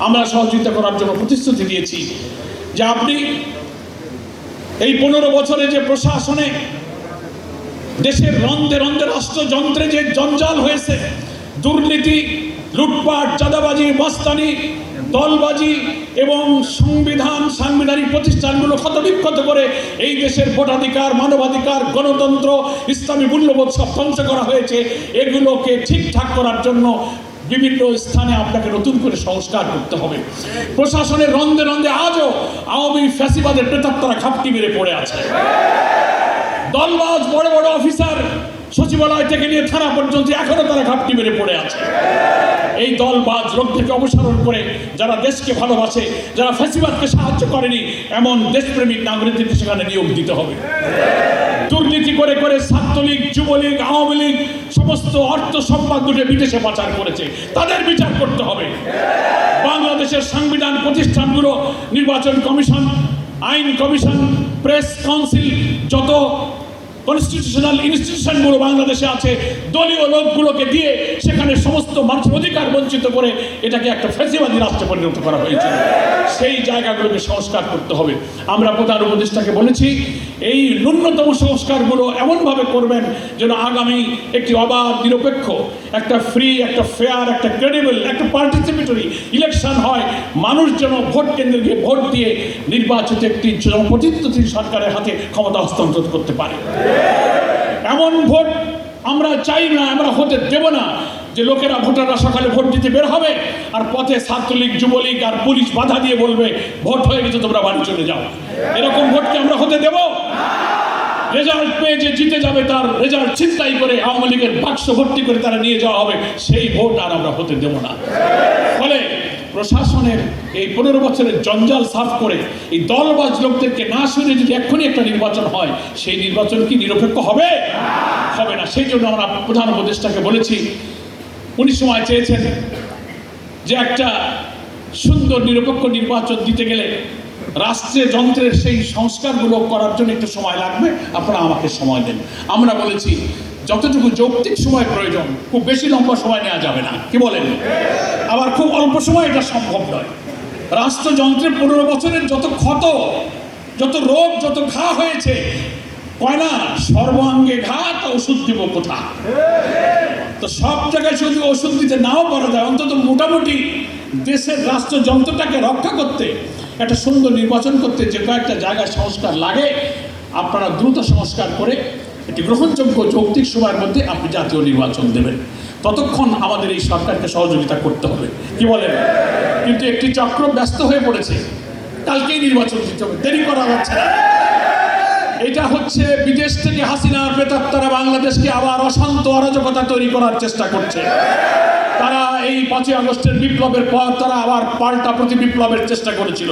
আমরা সহযোগিতা করার জন্য প্রতিশ্রুতি দিয়েছি যে আপনি এই 15 বছরে যে প্রশাসনে দেশের রন্ধে রন্ধে রাষ্ট্রযন্ত্রে যে জঞ্জাল হয়েছে, দুর্নীতি, লুটপাট, চাঁদাবাজি, মস্তানি, দলবাজি এবং সাংবিধানিক প্রতিষ্ঠানগুলো ক্ষতবিক্ষত করে এই দেশের ভোটাধিকার, মানবাধিকার, গণতন্ত্র, ইসলামী মূল্যবোধ সব ধ্বংস করা হয়েছে। এগুলোকে ঠিকঠাক করার জন্য বিভিন্ন স্থানে আপনাকে নতুন করে সংস্কার করতে হবে। প্রশাসনের রন্ধে রন্ধে আজও আওয়ামী ফ্যাসিবাদের প্রেতাত্মারা ঘাপটি মেরে পড়ে আছে। দলবাজ বড় বড় অফিসার সচিবালয় থেকে নিয়ে থানা পর্যন্ত এখনো তারা ঘাপটি মেরে পড়ে আছে। এই দলবাজ লোক থেকে অপসারণ করে যারা দেশকে ভালোবাসে, যারা ফ্যাসিবাদকে সাহায্য করেনি এমন দেশপ্রেমিক নাগরিকদেরকে সেখানে নিয়োগ দিতে হবে। দুর্নীতি করে করে ছাত্রলীগ, যুবলীগ, আওয়ামী লীগ সমস্ত অর্থ সম্পদগুলো বিদেশে পাচার করেছে, তাদের বিচার করতে হবে। বাংলাদেশের সাংবিধানিক প্রতিষ্ঠানগুলো, নির্বাচন কমিশন, আইন কমিশন, প্রেস কাউন্সিল, যত কনস্টিটিউশনাল ইনস্টিটিউশনগুলো বাংলাদেশে আছে, দলীয় লোকগুলোকে দিয়ে সেখানে সমস্ত মানুষের অধিকার বঞ্চিত করে এটাকে একটা ফ্যাসিবাদী রাষ্ট্রে পরিণত করা হয়েছিল। সেই জায়গাগুলোকে সংস্কার করতে হবে। আমরা প্রধান উপদেষ্টাকে বলেছি এই ন্যূনতম সংস্কারগুলো এমনভাবে করবেন যেন আগামী একটি অবাধ, নিরপেক্ষ, একটা ফ্রি, একটা ফেয়ার, একটা ক্রেডিবল, একটা পার্টিসিপেটরি ইলেকশন হয়। মানুষ যেন ভোট কেন্দ্রে গিয়ে ভোট দিয়ে নির্বাচিত একটি জনপ্রতিনিধি সরকারের হাতে ক্ষমতা হস্তান্তর করতে পারে। এমন ভোট আমরা চাই না, আমরা হতে দেব না যে লোকেরা, ভোটাররা সকালে ভোট দিতে বের হবে আর পথে ছাত্রলীগ, যুবলীগ আর পুলিশ বাধা দিয়ে বলবে ভোট হয়ে গেছে তোমরা বাড়ি চলে যাও। এরকম ভোটকে আমরা হতে দেব? রেজাল্ট পেয়ে যে জিতে যাবে তার রেজাল্ট ছিনতাই করে আওয়ামী লীগের বাক্স ভর্তি করে তারা নিয়ে যাওয়া হবে, সেই ভোট আর আমরা হতে দেব না। ফলে প্রশাসনের এই 15 বছরের জঞ্জাল সাফ করে এই দলবাজ লোকদেরকে না শুনে যদি এক্ষুনি একটা নির্বাচন হয়, সেই নির্বাচন কি নিরপেক্ষ হবে? হবে না। সেই জন্য আমরা প্রধান উপদেষ্টাকে বলেছি, উনি সময় চেয়েছেন যে একটা সুন্দর নিরপেক্ষ নির্বাচন দিতে গেলে রাষ্ট্রের যন্ত্রের সেই সংস্কারগুলো করার জন্য একটু সময় লাগবে, আপনারা আমাকে সময় দেন। আমরা বলেছি যতটুকু যৌক্তিক সময় প্রয়োজন, খুব বেশি লম্বা সময় নেওয়া যাবে না, কি বলেন? আবার খুব অল্প সময় এটা সম্ভব নয়। রাষ্ট্রযন্ত্রের 15 বছরের যত ক্ষত, যত রোগ, যত ঘা হয়েছে, কয় না সর্বাঙ্গে ঘা, তা ওষুধ দিব কোথা? তো সব জায়গায় শুধু ওষুধ দিতে নাও পারা যায়, অন্তত মোটামুটি দেশের রাষ্ট্রযন্ত্রটাকে রক্ষা করতে, একটা সুন্দর নির্বাচন করতে যে কয়েকটা জায়গায় সংস্কার লাগে, আপনারা দ্রুত সংস্কার করে একটি গ্রহণযোগ্য যৌক্তিক সময়ের মধ্যে আপনি জাতীয় নির্বাচন দেবেন। ততক্ষণ আমাদের এই সরকারকে সহযোগিতা করতে হবে, কি বলেন? কিন্তু একটি চক্র ব্যস্ত হয়ে পড়েছে, কালকেই নির্বাচন দিতে হবে, দেরি করা হচ্ছে না। এটা হচ্ছে বিদেশ থেকে হাসিনার প্রেতাত্মারা বাংলাদেশকে আবার অশান্ত, অরাজকতা তৈরি করার চেষ্টা করছে। তারা এই 5ই আগস্টের বিপ্লবের পর তারা আবার পাল্টা প্রতি বিপ্লবের চেষ্টা করেছিল।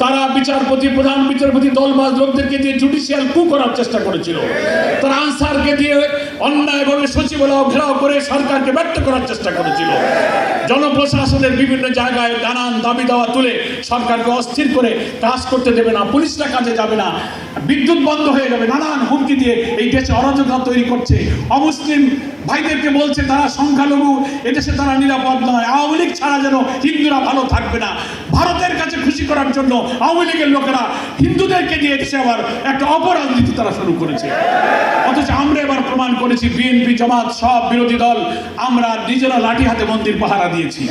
তারা বিচারপতি, প্রধান বিচারপতি, দলবাজ লোকদেরকে দিয়ে জুডিশিয়াল কু করার চেষ্টা করেছিল। তারা আনসারকে দিয়ে অন্যায়ভাবে সচিবালয় ঘেরাও করে সরকারকে ব্যর্থ করার চেষ্টা করেছিল। জনপ্রশাসনের বিভিন্ন জায়গায় নানান দাবি দাওয়া তুলে সরকারকে অস্থির করে কাজ করতে দেবে না, পুলিশরা কাজে যাবে না, বিদ্যুৎ বন্ধ হয়ে যাবে, নানান হুমকি দিয়ে এই দেশে অরাজকতা তৈরি করছে। অমুসলিম ভাইদেরকে বলছে তারা সংখ্যালঘু, এদেশে তারা নিরাপদ নয়, আওয়ামী লীগ ছাড়া যেন হিন্দুরা ভালো থাকবে না। ভারতের কাছে খুশি করার জন্য আওয়ামী লীগের লোকেরা হিন্দুদেরকে দিয়ে এদেশে আবার একটা অপরাজনীতি তারা শুরু করেছে। অথচ আমরা এবার প্রমাণ করেছি, বিএনপি, জামাত, সব বিরোধী দল, আমরা নিজেরা লাঠি হাতে মন্দির পাহারা দিয়েছি।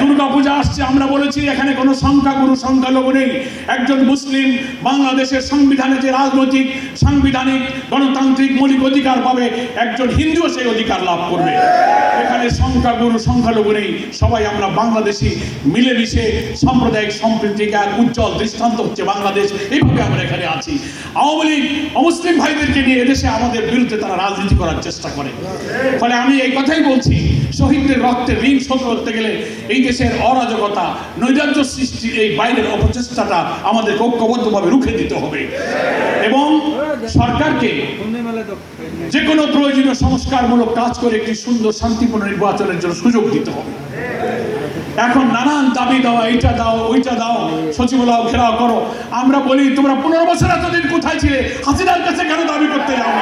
দুর্গাপূজা আসছে, আমরা বলেছি এখানে কোনো সংখ্যাগুরু, সংখ্যালঘু নেই। একজন মুসলিম বাংলাদেশের সংবিধানে যে রাজনৈতিক, সাংবিধানিক, গণতান্ত্রিক মৌলিক অধিকার পাবে, একজন হিন্দুও সেই অধিকার লাভ করবে। এখানে সংখ্যাগুরু, সংখ্যালঘু নেই, সবাই আমরা বাংলাদেশি, মিলেমিশে সাম্প্রদায়িক সম্প্রীতির এক উজ্জ্বল দৃষ্টান্ত হচ্ছে বাংলাদেশ। এইভাবে আমরা এখানে আছি। আওয়ামী লীগ অমুসলিম ভাইদেরকে নিয়ে এদেশে আমাদের বিরুদ্ধে তারা রাজনীতি করার চেষ্টা করে। ফলে আমি এই কথাই বলছি, শহীদদের রক্তের ঋণ শোধ করতে গেলে এই দেশের অরাজকতা, নৈরাজ্য সৃষ্টি, এই বাইরের অপচেষ্টাটা আমাদের ঐক্যবদ্ধভাবে রুখে দিতে হবে এবং সরকারকে যে কোনো প্রয়োজনীয় সংস্কারমূলক কাজ করে একটি সুন্দর শান্তিপূর্ণ নির্বাচনের জন্য সুযোগ দিতে হবে। এখন নানান দাবি দেওয়া, এইটা দাও, ওইটা দাও, সচিবালয় ঘেরাও করো। আমরা বলি তোমরা 15 বছর এতদিন কোথায় ছিলে? হাসিনার কাছে কেন দাবি করতে যাও?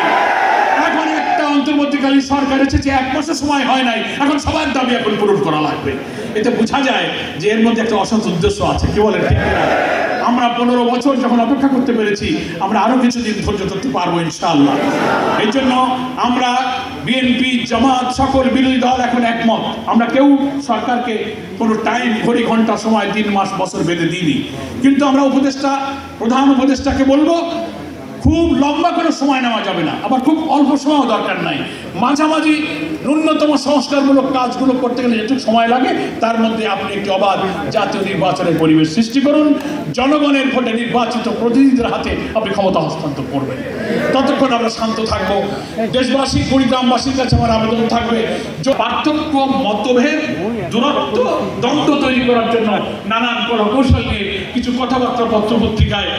এখন একটা অন্তর্বর্তীকালীন সরকার এসেছে, 1 মাসের সময় হয় নাই, এখন সবার দাবি এখন পূরণ করা লাগবে। এতে বোঝা যায় যে এর মধ্যে একটা অসৎ উদ্দেশ্য আছে। কি বলেন, ঠিক কিনা? আমরা 15 বছর যখন অপেক্ষা করতে পেরেছি, আমরা আরো কিছুদিন ধৈর্য ধরতে পারবো ইনশাআল্লাহ। এই জন্য আমরা বিএনপি, জামাত, সকল বিরোধী দল এখন একমত। আমরা কেউ সরকারকে কোনো টাইম, ঘড়ি, ঘন্টা, সময়, দিন, মাস, বছর বেঁধে দিইনি। কিন্তু আমরা প্রধান উপদেষ্টাকে বলবো, খুব লম্বা কোনো সময় নেওয়া যাবে না, আবার খুব অল্প সময়ও দরকার নাই। মাঝামাঝি ন্যূনতম সংস্কারমূলক কাজগুলো করতে গেলে যেটুকু সময় লাগে, তার মধ্যে আপনি একটি অবাধ জাতীয় নির্বাচনের পরিবেশ সৃষ্টি করুন। জনগণের ভোটে নির্বাচিত প্রতিনিধিদের হাতে আপনি ক্ষমতা হস্তান্তর করবেন। ততক্ষণ আমরা শান্ত থাকবো। দেশবাসী, কুড়িগ্রামবাসীর কাছে আমার আবেদন থাকবে, যে পার্থক্য, মতভেদ, দূরত্ব, দ্বন্দ্ব তৈরি করার জন্য নানান কৌশল নিয়ে কিছু কথাবার্তা পত্রপত্রিকায়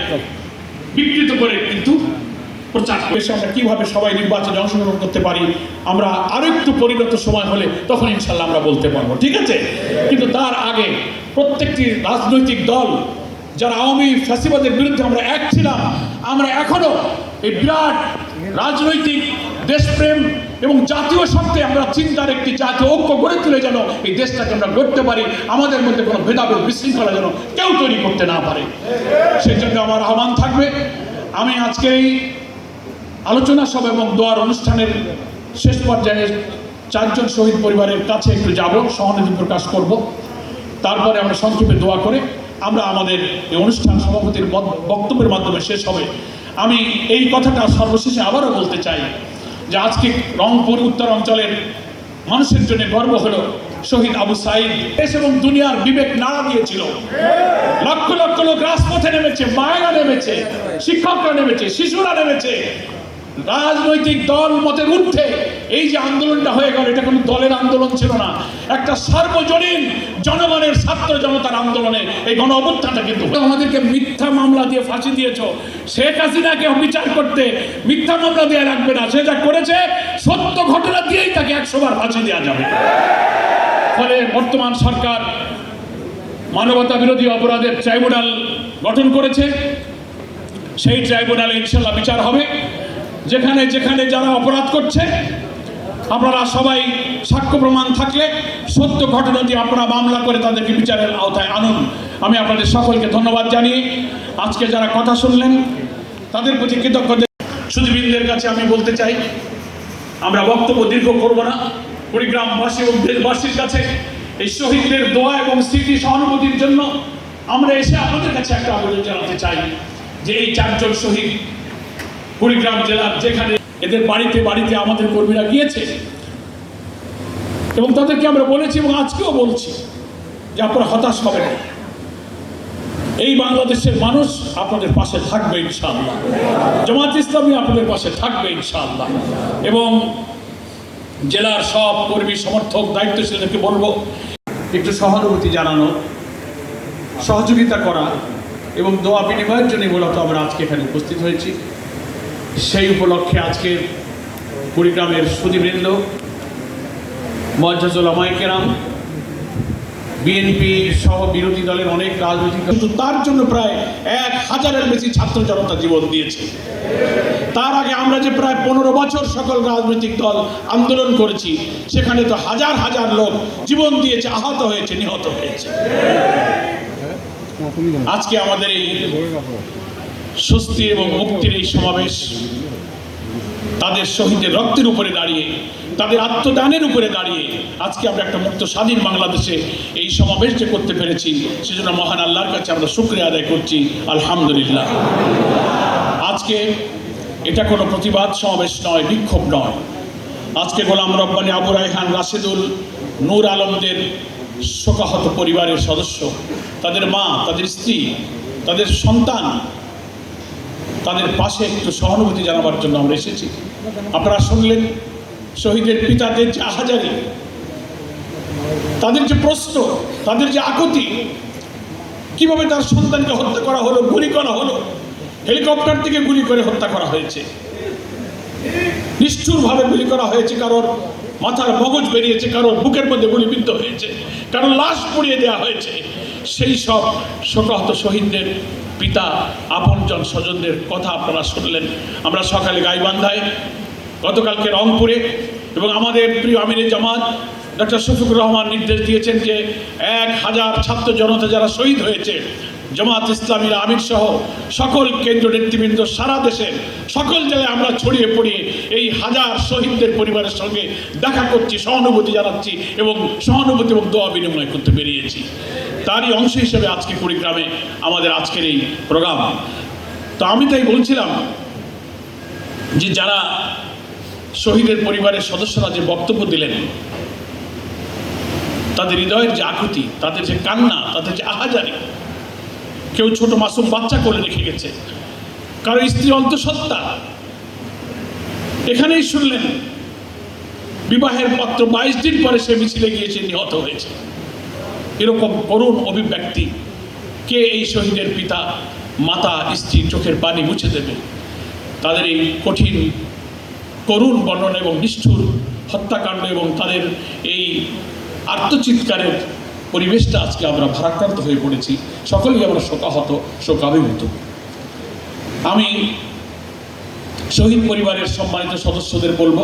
বিকৃত করে কিন্তু প্রচার করে আমরা কিভাবে সবাই নির্বাচনে অংশগ্রহণ করতে পারি, আমরা আরো একটু পরিণত সময় হলে তখন ইনশাল্লাহ আমরা বলতে পারবো, ঠিক আছে? কিন্তু তার আগে প্রত্যেকটি রাজনৈতিক দল যারা আওয়ামী ফ্যাসিবাদের বিরুদ্ধে আমরা এক ছিলাম, আমরা এখনো এই বিরাট রাজনৈতিক দেশপ্রেম এবং জাতীয় স্বার্থে আমরা চিন্তার একটি জাতীয় ঐক্য গড়ে তুলে যেন এই দেশটাকে আমরা গড়তে পারি, আমাদের মধ্যে কোনো ভেদাভেদ, বিশৃঙ্খলা যেন কেউ তৈরি করতে না পারে, সেই জন্য আমার আহ্বান থাকবে। আমি আজকে এই আলোচনা সভা এবং দোয়ার অনুষ্ঠানের শেষ পর্যায়ে 4 জন শহীদ পরিবারের কাছে একটু যাব, সহানুভূতি প্রকাশ করব। তারপরে আমরা সংক্ষেপে দোয়া করে আমরা আমাদের এই অনুষ্ঠান সভাপতির বক্তব্যের মাধ্যমে শেষ হবে। আমি এই কথাটা সর্বশেষে আবারও বলতে চাই যে আজকে রংপুর উত্তর অঞ্চলের মানুষের জন্য গর্ব হলো শহীদ আবু সাঈদ। দেশ এবং দুনিয়ার বিবেক নাড়া দিয়েছিল, লক্ষ লক্ষ লোক রাজপথে নেমেছে, মায়েরা নেমেছে, শিক্ষকরা নেমেছে, শিশুরা নেমেছে। রাজনৈতিক দল মতের ঊর্ধ্বে এই যে আন্দোলনটা হয়ে গেল, এটা কোনো দলের আন্দোলন ছিল না, একটা সার্বজনীন জনগণের, ছাত্র জনতার আন্দোলনে এই গণ অভ্যুত্থানটা কিন্তু। আমাদেরকে মিথ্যা মামলা দিয়ে ফাঁসি দিয়েছ, শেখ হাসিনাকে বিচার করতে মিথ্যা মামলা দিয়ে রাখবে না, সে যা করেছে সত্য ঘটনা দিয়েই তাকে 100 বার ফাঁসি দেওয়া যাবে। ফলে বর্তমান সরকার মানবতা বিরোধী অপরাধের ট্রাইব্যুনাল গঠন করেছে, সেই ট্রাইব্যুনালে ইনশাল্লাহ বিচার হবে। যেখানে যেখানে যারা অপরাধ করছে, আপনারা সবাই সাক্ষ্য প্রমাণ থাকলে সত্য ঘটনা দিয়ে আপনারা মামলা করে তাদেরকে বিচারের আওতায় আনুন। আমি আপনাদের সকলকে ধন্যবাদ জানিয়ে আজকে যারা কথা শুনলেন তাদের প্রতি কৃতজ্ঞতা। সুধীবৃন্দের কাছে আমি বলতে চাই, আমরা বক্তব্য দীর্ঘ করব না। কুড়িগ্রামবাসী এবং দেশবাসীর কাছে এই শহীদদের দোয়া এবং স্মৃতি সহানুভূতির জন্য আমরা এসে আপনাদের কাছে একটা আবেদন জানাতে চাই যে এই 4 জন শহীদ কুড়িগ্রাম জেলার যেখানে এদের বাড়িতে বাড়িতে আমাদের কর্মীরা গিয়েছে এবং তাদেরকে আমরা বলেছি এবং আজকেও বলছি যে আপনারা হতাশ হবেন না, এই বাংলাদেশের মানুষ আপনাদের পাশে থাকবে ইনশাআল্লাহ, জামাত ইসলামী আপনাদের পাশে থাকবে ইনশাআল্লাহ। এবং জেলার সব কর্মী সমর্থক দায়িত্বশীলদেরকে বলবো একটু সহানুভূতি জানানো, সহযোগিতা করা এবং দোয়া বিনিময়ের জন্য মূলত আমরা আজকে এখানে উপস্থিত হয়েছি। সেই উপলক্ষে আজকে কুড়িগ্রামের সুধীবৃন্দ, মুআজ্জাজ উলামায়ে কেরাম, বিএনপি সহ বিরোধী দলের অনেক রাজনৈতিক, কিন্তু তার জন্য প্রায় 1000-এর বেশি ছাত্র জনতা জীবন দিয়েছে। তার আগে আমরা যে প্রায় 15 বছর সকল রাজনৈতিক দল আন্দোলন করেছি, সেখানে তো হাজার হাজার লোক জীবন দিয়েছে, আহত হয়েছে, নিহত হয়েছে। আজকে আমাদের এই স্বস্তি এবং মুক্তির এই সমাবেশ তাদের শহীদের রক্তের উপরে দাঁড়িয়ে, তাদের আত্মদানের উপরে দাঁড়িয়ে আজকে আমরা একটা মুক্ত স্বাধীন বাংলাদেশে এই সমাবেশ যে করতে পেরেছি, সেজন্য মহান আল্লাহর কাছে আমরা শুকরিয়া আদায় করছি, আলহামদুলিল্লাহ। আজকে এটা কোনো প্রতিবাদ সমাবেশ নয়, বিক্ষোভ নয়। আজকে গোলাম রব্বানী, আবু রায়হান, রাশেদুল, নূর আলমদের শোকাহত পরিবারের সদস্য, তাদের মা, তাদের স্ত্রী, তাদের সন্তান, তাদের পাশে একটু সহানুভূতি জানাবার জন্য আমরা এসেছি। আপনারা শুনলেন শহীদের পিতাদের যে আহাজারি, তাদের যে প্রশ্ন, তাদের যে আকুতি, কিভাবে তার সন্তানকে হত্যা করা হলো, গুলি করা হলো, হেলিকপ্টার থেকে গুলি করে হত্যা করা হয়েছে, নিষ্ঠুরভাবে গুলি করা হয়েছে, কারোর মাথার মগজ বেরিয়েছে, কারোর বুকের মধ্যে গুলিবিদ্ধ হয়েছে, কারোর লাশ পুড়িয়ে দেওয়া হয়েছে। সেই সব শোকাহত শহীদদের পিতা, আপনজন, স্বজনদের কথা আপনারা শুনলেন। আমরা সকালে গাইবান্ধায় গতকালকে রংপুরে এবং আমাদের প্রিয় আমিরে জামাত ডক্টর শফিকুর রহমান নির্দেশ দিয়েছেন যে 1000 ছাত্র জনতা যারা শহীদ হয়েছে, জামাত ইসলামীর আমির সহ সকল কেন্দ্রীয় নেতৃবৃন্দ সারা দেশের সকল জায়গায় আমরা ছড়িয়ে পড়িয়ে এই 1000 শহীদদের পরিবারের সঙ্গে দেখা করছি, সহানুভূতি জানাচ্ছি এবং সহানুভূতি এবং দোয়া বিনিময় করতে বেরিয়েছি। তারই অংশ হিসেবে আজকে কুড়িগ্রামে আমাদের আজকের এই প্রোগ্রাম। তো আমি তাই বলছিলাম যে যারা শহীদের পরিবারের সদস্যরা যে বক্তব্য দিলেন, তাদের হৃদয়ের যে আকুতি, তাদের যে কান্না, তাদের যে আহাজারি, কেউ ছোট মাসুম বাচ্চা কোলে রেখে গেছে, কারো স্ত্রী অন্তঃসত্ত্বা, এখানেই শুনলেন বিবাহের পত্র 22 দিন পরে সে মিছিলে গিয়েছে, নিহত হয়েছে। এরকম করুণ অভিব্যক্তি কে এই শহীদের পিতা মাতা স্ত্রী চোখের পানি মুছে দেবে? তাদের এই কঠিন করুণ বর্ণনা এবং নিষ্ঠুর হত্যাকাণ্ড এবং তাদের এই আত্মচিৎকারের পরিবেশটা আজকে আমরা ভারাক্রান্ত হয়ে পড়েছি, সকলেই আমরা শোকাহত, শোকাভিভূত। আমি শহীদ পরিবারের সম্মানিত সদস্যদের বলবো,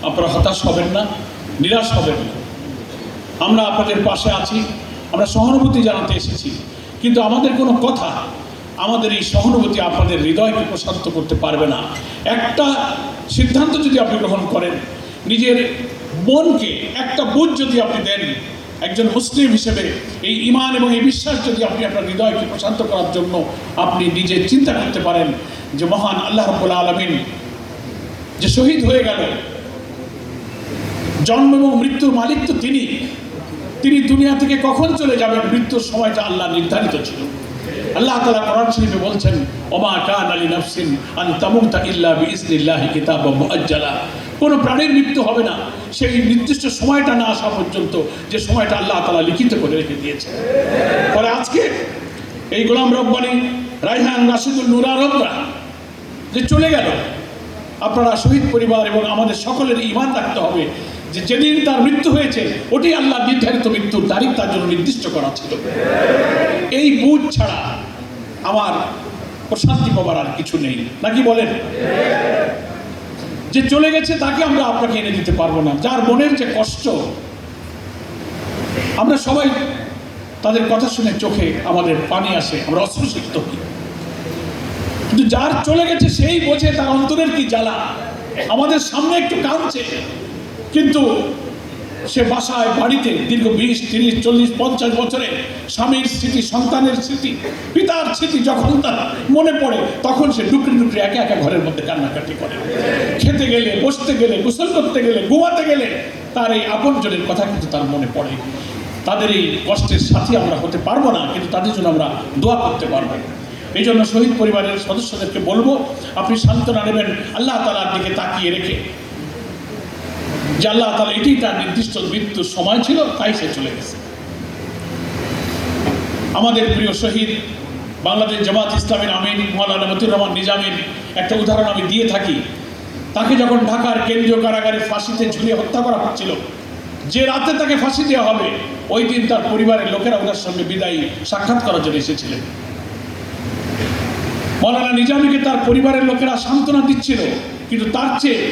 আপনারা হতাশ হবেন না, নিরাশ হবেন না। আমরা আপনাদের পাশে আছি, আমরা সহানুভূতি জানাতে এসেছি, কিন্তু আমাদের কোনো কথা আমাদের এই সহানুভূতি আপনাদের হৃদয়কে প্রশান্ত করতে পারবে না। একটা সিদ্ধান্ত যদি আপনি গ্রহণ করেন, নিজের মনকে একটা বুঝ যদি আপনি দেন, একজন মুসলিম হিসেবে এই ঈমান এবং এই বিশ্বাস যদি আপনি আপনার হৃদয়কে প্রশান্ত করার জন্য আপনি নিজে চিন্তা করতে পারেন যে মহান আল্লাহ রাব্বুল আলামিন যে শহীদ হয়ে গেল, জন্ম এবং মৃত্যুর মালিক তো তিনি দুনিয়া থেকে কখন চলে যাবেন, মৃত্যুর সময়টা আল্লাহ নির্ধারিত ছিল। আল্লাহ তাআলা কোরআন শরীফে বলছেন, ওমা কানা লিনাফসিন আন তামুতা ইল্লা বিইজনিল্লাহি কিতাবাম মুআজ্জালা। কোনো প্রাণীর মৃত্যু হবে না সেই নির্দিষ্ট সময়টা না আসা পর্যন্ত, যে সময়টা আল্লাহ তাআলা লিখিত করে রেখে দিয়েছে। পরে আজকে এই গোলাম রব্বানী, রায়হান, রাশিদুল, নূর আরবরা যে চলে গেল, আপনারা শহীদ পরিবার এবং আমাদের সকলের ঈমান রাখতে হবে যে যেদিন তার মৃত্যু হয়েছে ওটি আল্লাহ নির্ধারিত মৃত্যুর তারিখ তার জন্য নির্দিষ্ট করা ছিল। এই বুঝ ছাড়া আমার প্রশান্তি পাবার আর কিছু নেই, নাকি বলেন? যে চলে গেছে তাকে আমরা আপনাকে এনে দিতে পারবো না, যার মনের যে কষ্ট, আমরা সবাই তাদের কথা শুনে চোখে আমাদের পানি আসে, আমরা অশ্রুসিক্ত হই, কিন্তু যার চলে গেছে সেই বোঝে তার অন্তরের কি জ্বালা। আমাদের সামনে একটু কাঁদছে, কিন্তু সে বাসায় বাড়িতে দীর্ঘ 20, 30, 40, 50 বছরে স্বামীর স্মৃতি, সন্তানের স্মৃতি, পিতার স্মৃতি যখন তার মনে পড়ে, তখন সে ডুকরে ডুকরে একা একা ঘরের মধ্যে কান্নাকাটি করে। খেতে গেলে, বসতে গেলে, গোসল করতে গেলে, ঘুমাতে গেলে তার এই আপনজনের কথা কিন্তু তার মনে পড়ে। তাদের এই কষ্টের সাথী আমরা হতে পারবো না, কিন্তু তাদের জন্য আমরা দোয়া করতে পারবো। এই জন্য শহীদ পরিবারের সদস্যদেরকে বলবো, আপনি সান্ত্বনা নেবেন আল্লাহ তাআলার দিকে তাকিয়ে রেখে, যে আল্লাহ তাআলা এটি তার নির্দিষ্ট মৃত্যুর সময় ছিল, তাই সে চলে গেছে। আমাদের প্রিয় শহীদ বাংলাদেশ জামাত ইসলামের আমির মাওলানা মতিউর রহমান নিজামীর একটা উদাহরণ আমি দিয়ে থাকি। তাকে যখন ঢাকার কেন্দ্রীয় কারাগারে ফাঁসিতে ঝুলিয়ে হত্যা করা হচ্ছিল, যে রাতে তাকে ফাঁসি দেওয়া হবে ওই দিন তার পরিবারের লোকেরা ওনার সঙ্গে বিদায়ী সাক্ষাৎ করার জন্য এসেছিলেন। মাওলানা নিজামীকে তার পরিবারের লোকেরা সান্ত্বনা দিচ্ছিল, কিন্তু তার চেয়ে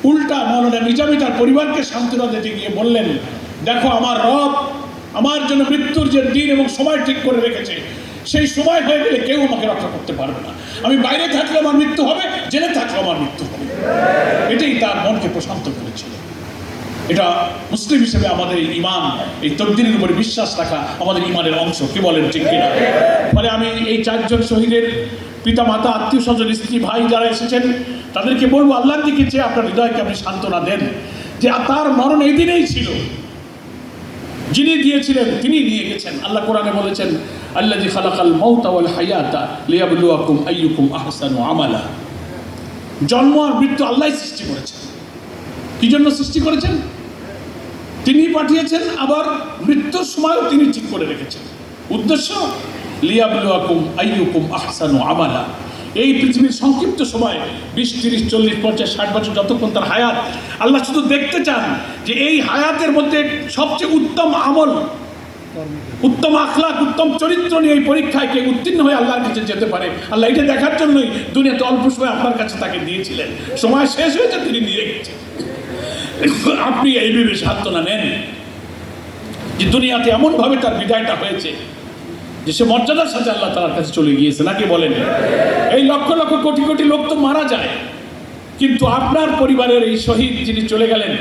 উল্টা মাওলানা নিজামী তার পরিবারকে সান্ত্বনা দিতে গিয়ে বললেন, দেখো আমার রব আমার জন্য মৃত্যুর যে দিন এবং সময় ঠিক করে রেখেছে, সেই সময় হয়ে গেলে কেউ আমাকে রক্ষা করতে পারবে না। আমি বাইরে থাকলে আমার মৃত্যু হবে, জেলে থাকলে আমার মৃত্যু হবে। এটাই তার মনকে প্রশান্ত করেছিল। এটা মুসলিম হিসেবে আমাদের এই ঈমান, এই তকদিরের উপরে বিশ্বাস রাখা আমাদের ঈমানের অংশ, কি বলেন, ঠিক কিনা? ফলে আমি এই 4 জন শহীদের পিতা মাতা, আত্মীয় স্বজন, স্ত্রী, ভাই যারা এসেছেন তাদেরকে বলবো, আল্লাহর দিকে চেয়ে আপনার হৃদয়কে আপনি সান্ত্বনা দেন যে তার মরণ এই দিনেই ছিল। যিনি দিয়েছিলেন তিনি নিয়ে গেছেন। আল্লাহ কোরআনে বলেছেন, আল্লাযী খালাকাল মাউতা ওয়াল হায়াতা লিয়াবলুয়াকুম আইয়ুকুম আহসানু আমালা। জন্ম আর মৃত্যু আল্লাহই সৃষ্টি করেছেন। কি জন্য সৃষ্টি করেছেন? তিনি পাঠিয়েছেন, আবার মৃত্যুর সময়ও তিনি ঠিক করে রেখেছেন। উদ্দেশ্য লিয়াবলুয়াকুম আইয়ুকুম আহসানু আমালা। এই পৃথিবীর সংক্ষিপ্ত সময় 20, 30, 40, 50, 60 বছর যতক্ষণ তার হায়াত, আল্লাহ শুধু দেখতে চান যে এই হায়াতের মধ্যে সবচেয়ে উত্তম আমল উত্তম আখলাক, উত্তম চরিত্র নিয়ে এই পরীক্ষায় কে উত্তীর্ণ হয়ে আল্লাহর কাছে যেতে পারে, আল্লাহ এটা দেখার জন্যই দুনিয়াতে অল্প সময় আপনার কাছে তাকে দিয়েছিলেন। সময় শেষ হয়েছে, তিনি নিয়ে গেছেন। আপনি এই ভেবে সান্ত্বনা নেন যে দুনিয়াতে এমন ভাবে তার বিদায়টা হয়েছে যে সে মর্যাদার সাথে আল্লাহ তাআলার কাছে চলে গিয়েছে। নাকি বলেন? এই লক্ষ লক্ষ কোটি কোটি লোক তো মারা যায়, কিন্তু আপনার পরিবারের এই শহীদ যিনি চলে গেলেন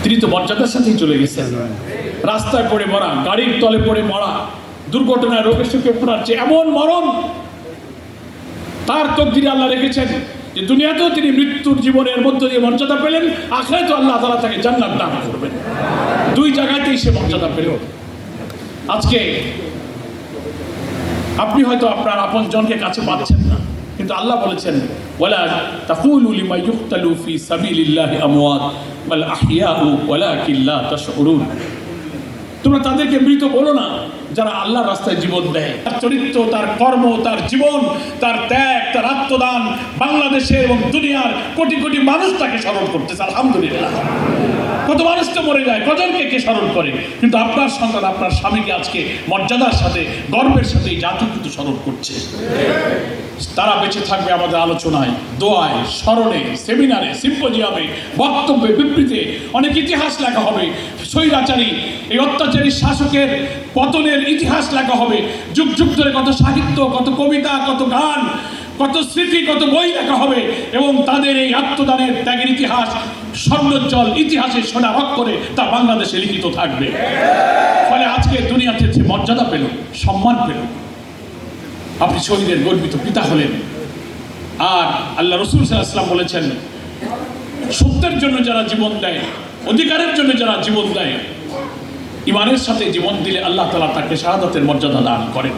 তিনি তো মর্যাদার সাথেই চলে গেছেন। রাস্তায় পড়ে মরা, গাড়ির তলে পড়ে মরা, দুর্ঘটনায় রোগে সুখে পড়াচ্ছে, এমন মরণ তার তকদিরে আল্লাহ রেখেছেন যে দুনিয়াতেও তিনি মৃত্যুর জীবনের মধ্য দিয়ে মর্যাদা পেলেন, আখিরাতেও আল্লাহ তাআলা তাকে জান্নাত দান করবেন। দুই জায়গাতেই সে মর্যাদা পেল। আজকে আপনি হয়তো আপনার আপন জনকে কাছে পাচ্ছেন না, কিন্তু আল্লাহ বলেছেন ওয়ালা তাকুলু লিমা ইউকতালু ফি সাবিলিল্লাহি আমওয়াত বাল আহইয়াউ ওয়ালাকিন লা তাশউরুন। তোমরা তাদেরকে মৃত বলো না যারা আল্লাহর রাস্তায় জীবন দেয়। তার চরিত্র, তার কর্ম, তার জীবন, তার ত্যাগ, তার আত্মদান বাংলাদেশের এবং দুনিয়ার কোটি কোটি মানুষ তাকে স্মরণ করতেছে। আলহামদুলিল্লাহ। কত মানুষ তো মরে যায়, কজনকে কে স্মরণ করে, কিন্তু আপনার সন্তান, আপনার স্বামীকে আজকে মর্যাদার সাথে, গর্বের সাথে এই জাতি কিন্তু স্মরণ করছে। তারা বেঁচে থাকবে আমাদের আলোচনায়, দোয়ায়, স্মরণে, সেমিনারে, সিম্পোজিয়ামে, বক্তব্যে, বিবৃতিতে। অনেক ইতিহাস লেখা হবে। স্বৈরাচারী এই অত্যাচারী শাসকের পতনের ইতিহাস লেখা হবে। যুগ যুগ ধরে কত সাহিত্য, কত কবিতা, কত গান, কত স্মৃতি, কত বই লেখা হবে, এবং তাদের এই আত্মদানের ত্যাগের ইতিহাস স্বর্ণোজ্জ্বল ইতিহাসে সোনার অক্ষরে তা বাংলাদেশে লিখিত থাকবে। ফলে আজকে দুনিয়াতে যে মর্যাদা পেল, সম্মান পেল, আপনি শহীদের গর্বিত পিতা হলেন। আর আল্লাহ রাসূল সাল্লাল্লাহু আলাইহি ওয়াসাল্লাম বলেছেন, সত্যের জন্য যারা জীবন দেয়, অধিকারের জন্য যারা জীবন দেয়, ঈমানের সাথে জীবন দিলে আল্লাহ তাআলা তাকে শাহাদাতের মর্যাদা দান করেন।